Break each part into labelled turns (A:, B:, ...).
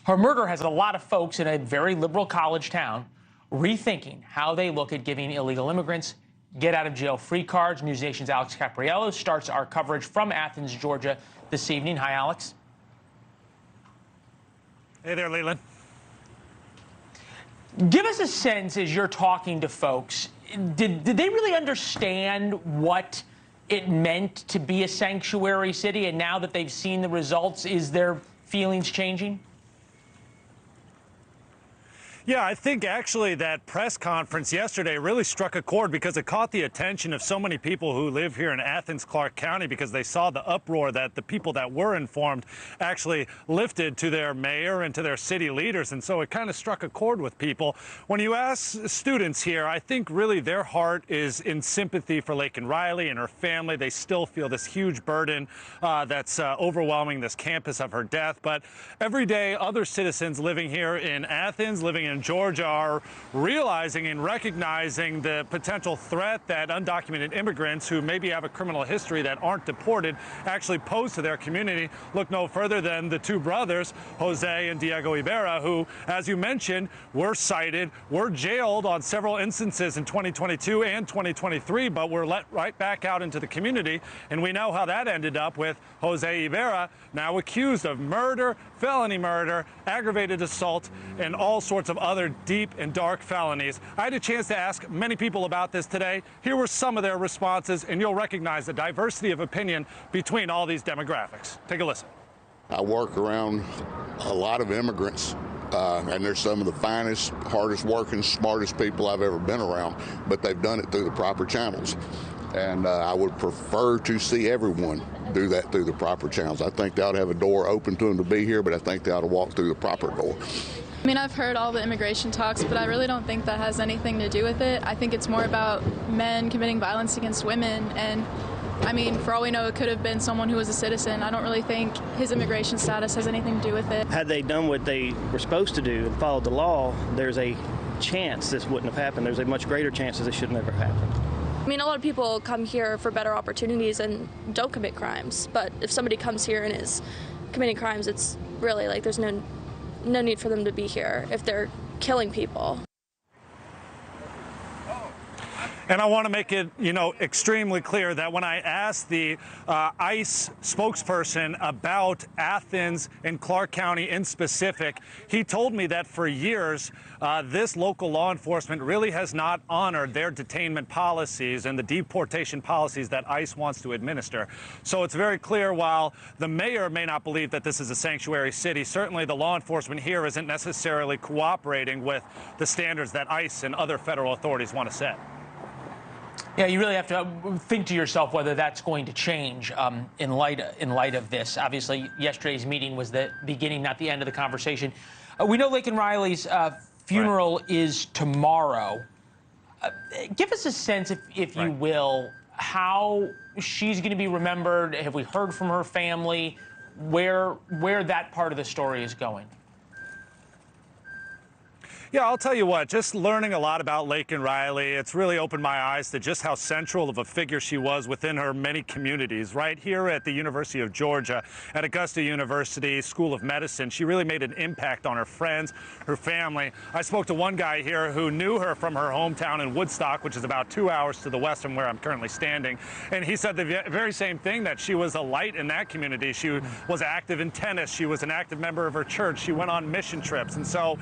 A: Her murder has a lot of folks in a very liberal college town rethinking how they look at giving illegal immigrants get-out-of-jail-free cards. NewsNation's Alex Caprariello starts our coverage from Athens, Georgia this evening. Hi, Alex.
B: Hey there, Leland.
A: Give us a sense as you're talking to folks. Did they really understand what it meant to be a sanctuary city? And now that they've seen the results, is their feelings changing?
B: Yeah, I think actually that press conference yesterday really struck a chord because it caught the attention of so many people who live here in Athens, Clark County, because they saw the uproar that the people that were informed actually lifted to their mayor and to their city leaders. And so it kind of struck a chord with people. When you ask students here, I think really their heart is in sympathy for Laken Riley and her family. They still feel this huge burden that's overwhelming this campus of her death. But every day, other citizens living here in Athens, living in Georgia, are realizing and recognizing the potential threat that undocumented immigrants who maybe have a criminal history that aren't deported actually pose to their community. Look no further than the two brothers, Jose and Diego Ibarra, who, as you mentioned, were cited, were jailed on several instances in 2022 and 2023, but were let right back out into the community. And we know how that ended up with Jose Ibarra, now accused of murder, felony murder, aggravated assault, and all sorts of other deep and dark felonies. I had a chance to ask many people about this today. Here were some of their responses, and you'll recognize the diversity of opinion between all these demographics. Take a listen.
C: I work around a lot of immigrants, and they're some of the finest, hardest working, smartest people I've ever been around, but they've done it through the proper channels. And I would prefer to see everyone do that through the proper channels. I think they ought to have a door open to them to be here, but I think they ought to walk through the proper door.
D: I mean, I've heard all the immigration talks, but I really don't think that has anything to do with it. I think it's more about men committing violence against women. And I mean, for all we know, it could have been someone who was a citizen. I don't really think his immigration status has anything to do with it.
E: Had they done what they were supposed to do and followed the law, there's a chance this wouldn't have happened. There's a much greater chance that this should never happen.
F: I mean, a lot of people come here for better opportunities and don't commit crimes. But if somebody comes here and is committing crimes, it's really like there's no need for them to be here if they're killing people.
B: And I want to make it, extremely clear that when I asked the ICE spokesperson about Athens and Clark County in specific, he told me that for years, this local law enforcement really has not honored their detainment policies and the deportation policies that ICE wants to administer. So it's very clear, while the mayor may not believe that this is a sanctuary city, certainly the law enforcement here isn't necessarily cooperating with the standards that ICE and other federal authorities want to set.
A: Yeah, you really have to think to yourself whether that's going to change in light of this. Obviously, yesterday's meeting was the beginning, not the end of the conversation. We know Laken Riley's funeral is tomorrow. Give us a sense, if you will, how she's going to be remembered. Have we heard from her family where that part of the story is going?
B: Yeah, I'll tell you what, just learning a lot about Laken Riley, it's really opened my eyes to just how central of a figure she was within her many communities. Right here at the University of Georgia, at Augusta University School of Medicine, she really made an impact on her friends, her family. I spoke to one guy here who knew her from her hometown in Woodstock, which is about 2 hours to the west from where I'm currently standing. And he said the very same thing, that she was a light in that community. She was active in tennis. She was an active member of her church. She went on mission trips. And so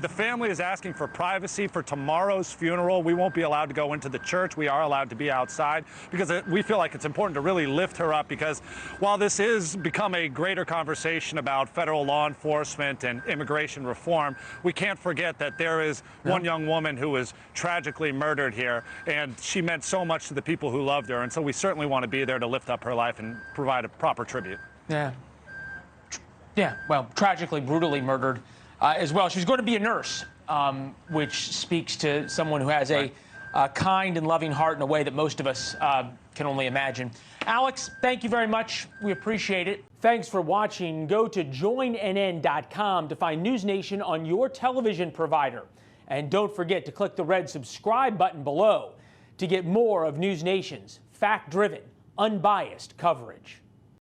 B: the family is asking for privacy for tomorrow's funeral. We won't be allowed to go into the church. We are allowed to be outside because we feel like it's important to really lift her up, because while this is become a greater conversation about federal law enforcement and immigration reform, we can't forget that there is one young woman who was tragically murdered here, and she meant so much to the people who loved her. And so we certainly want to be there to lift up her life and provide a proper tribute.
A: Yeah. Yeah, well, tragically, brutally murdered as well. She's going to be a nurse, which speaks to someone who has a kind and loving heart in a way that most of us can only imagine. Alex, thank you very much. We appreciate it. Thanks for watching. Go to joinnn.com to find NewsNation on your television provider. And don't forget to click the red subscribe button below to get more of NewsNation's fact-driven, unbiased coverage.